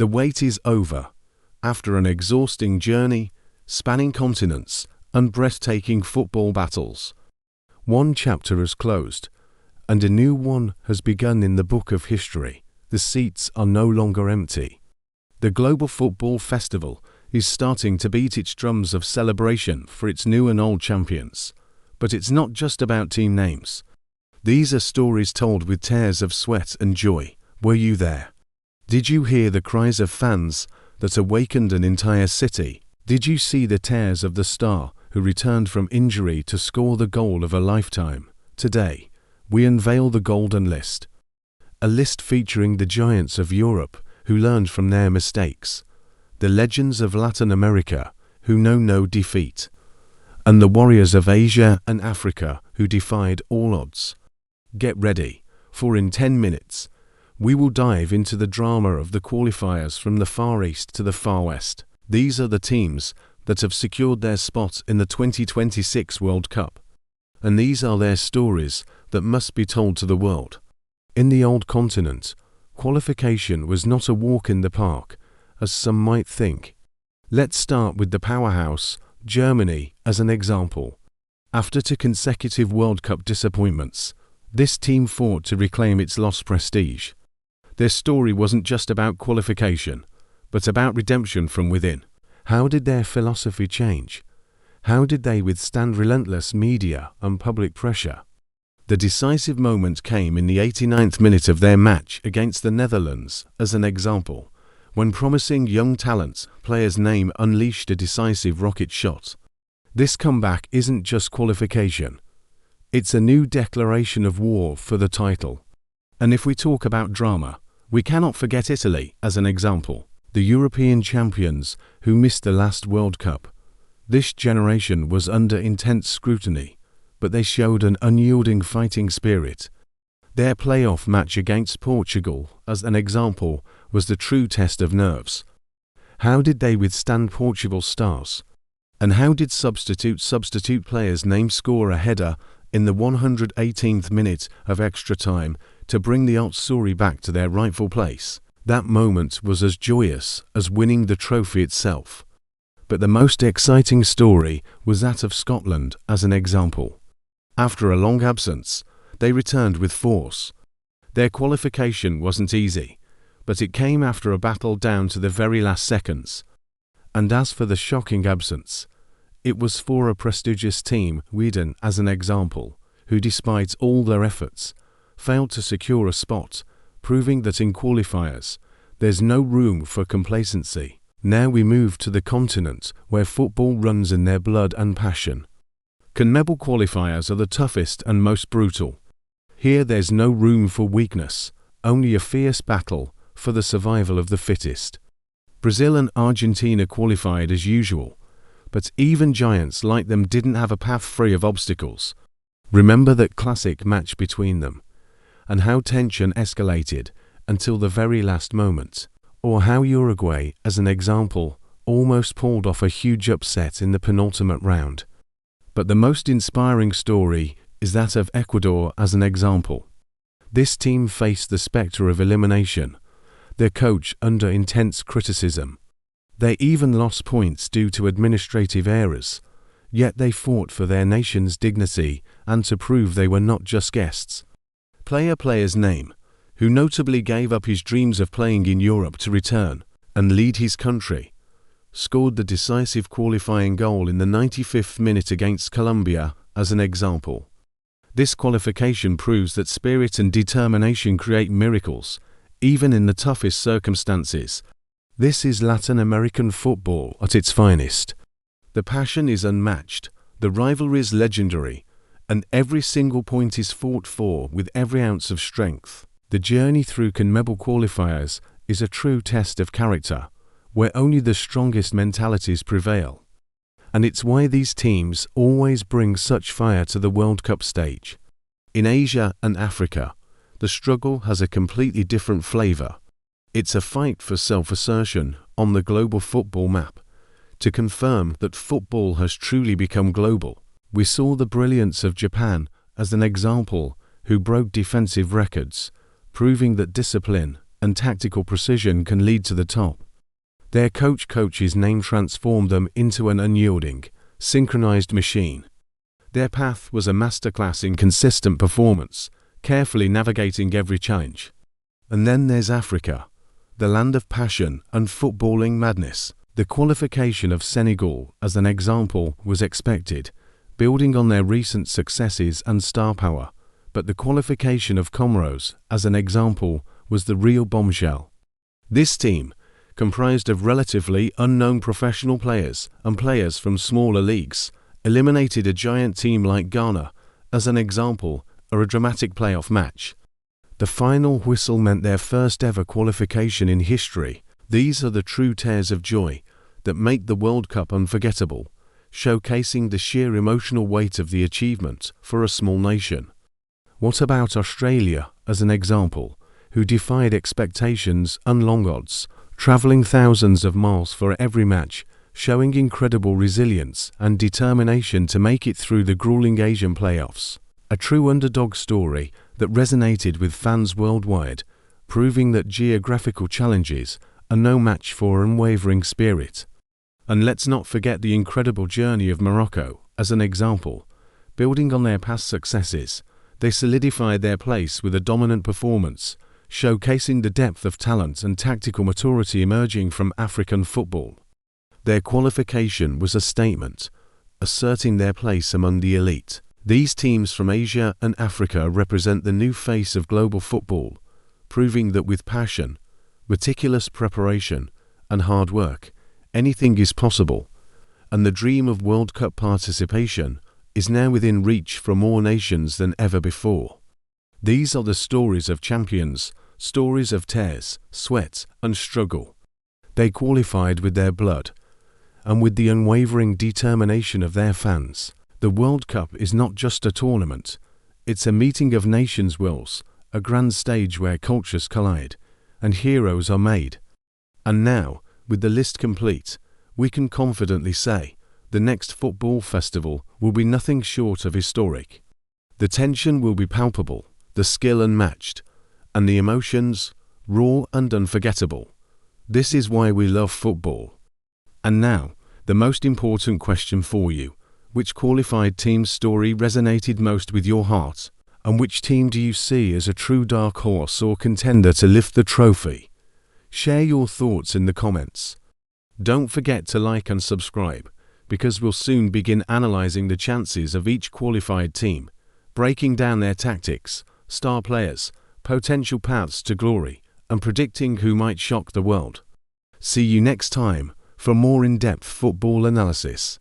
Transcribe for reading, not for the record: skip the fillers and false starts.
The wait is over. After an exhausting journey, spanning continents, and breathtaking football battles, one chapter has closed, and a new one has begun in the book of history. The seats are no longer empty. The Global Football Festival is starting to beat its drums of celebration for its new and old champions. But it's not just about team names. These are stories told with tears of sweat and joy. Were you there? Did you hear the cries of fans that awakened an entire city? Did you see the tears of the star who returned from injury to score the goal of a lifetime? Today, we unveil the Golden List. A list featuring the giants of Europe who learned from their mistakes, the legends of Latin America who know no defeat, and the warriors of Asia and Africa who defied all odds. Get ready, for in 10 minutes, we will dive into the drama of the qualifiers from the Far East to the Far West. These are the teams that have secured their spot in the 2026 World Cup. And these are their stories that must be told to the world. In the old continent, qualification was not a walk in the park, as some might think. Let's start with the powerhouse, Germany, as an example. After 2 consecutive World Cup disappointments, this team fought to reclaim its lost prestige. Their story wasn't just about qualification, but about redemption from within. How did their philosophy change? How did they withstand relentless media and public pressure? The decisive moment came in the 89th minute of their match against the Netherlands, as an example, when promising young talent player's name unleashed a decisive rocket shot. This comeback isn't just qualification. It's a new declaration of war for the title. And if we talk about drama, we cannot forget Italy as an example, the European champions who missed the last World Cup. This generation was under intense scrutiny, but they showed an unyielding fighting spirit. Their playoff match against Portugal, as an example, was the true test of nerves. How did they withstand Portugal's stars? And how did substitute players' names score a header in the 118th minute of extra time to bring the Azzurri back to their rightful place? That moment was as joyous as winning the trophy itself. But the most exciting story was that of Scotland as an example. After a long absence, they returned with force. Their qualification wasn't easy, but it came after a battle down to the very last seconds. And as for the shocking absence, it was for a prestigious team, Sweden as an example, who despite all their efforts, failed to secure a spot, proving that in qualifiers, there's no room for complacency. Now we move to the continent where football runs in their blood and passion. CONMEBOL qualifiers are the toughest and most brutal. Here there's no room for weakness, only a fierce battle for the survival of the fittest. Brazil and Argentina qualified as usual, but even giants like them didn't have a path free of obstacles. Remember that classic match between them, and how tension escalated until the very last moment, or how Uruguay, as an example, almost pulled off a huge upset in the penultimate round. But the most inspiring story is that of Ecuador as an example. This team faced the spectre of elimination, their coach under intense criticism. They even lost points due to administrative errors, yet they fought for their nation's dignity and to prove they were not just guests. Player's name, who notably gave up his dreams of playing in Europe to return and lead his country, scored the decisive qualifying goal in the 95th minute against Colombia as an example. This qualification proves that spirit and determination create miracles, even in the toughest circumstances. This is Latin American football at its finest. The passion is unmatched, the rivalry is legendary, and every single point is fought for with every ounce of strength. The journey through CONMEBOL qualifiers is a true test of character, where only the strongest mentalities prevail. And it's why these teams always bring such fire to the World Cup stage. In Asia and Africa, the struggle has a completely different flavor. It's a fight for self-assertion on the global football map. To confirm that football has truly become global, we saw the brilliance of Japan as an example, who broke defensive records, proving that discipline and tactical precision can lead to the top. Their coach's name transformed them into an unyielding, synchronized machine. Their path was a masterclass in consistent performance, carefully navigating every challenge. And then there's Africa, the land of passion and footballing madness. The qualification of Senegal, as an example, was expected, building on their recent successes and star power, but the qualification of Comoros, as an example, was the real bombshell. This team, comprised of relatively unknown professional players and players from smaller leagues, eliminated a giant team like Ghana, as an example, or a dramatic playoff match. The final whistle meant their first ever qualification in history. These are the true tears of joy that make the World Cup unforgettable, showcasing the sheer emotional weight of the achievement for a small nation. What about Australia, as an example, who defied expectations and long odds, travelling thousands of miles for every match, showing incredible resilience and determination to make it through the grueling Asian playoffs? A true underdog story that resonated with fans worldwide, proving that geographical challenges are no match for unwavering spirit. And let's not forget the incredible journey of Morocco, as an example. Building on their past successes, they solidified their place with a dominant performance, showcasing the depth of talent and tactical maturity emerging from African football. Their qualification was a statement, asserting their place among the elite. These teams from Asia and Africa represent the new face of global football, proving that with passion, meticulous preparation, and hard work, anything is possible, and the dream of World Cup participation is now within reach for more nations than ever before. These are the stories of champions, stories of tears, sweat, and struggle. They qualified with their blood, and with the unwavering determination of their fans. The World Cup is not just a tournament, it's a meeting of nations' wills, a grand stage where cultures collide, and heroes are made. And now, with the list complete, we can confidently say, the next football festival will be nothing short of historic. The tension will be palpable, the skill unmatched, and the emotions raw and unforgettable. This is why we love football. And now, the most important question for you. Which qualified team's story resonated most with your heart? And which team do you see as a true dark horse or contender to lift the trophy? Share your thoughts in the comments. Don't forget to like and subscribe, because we'll soon begin analyzing the chances of each qualified team, breaking down their tactics, star players, potential paths to glory, and predicting who might shock the world. See you next time for more in-depth football analysis.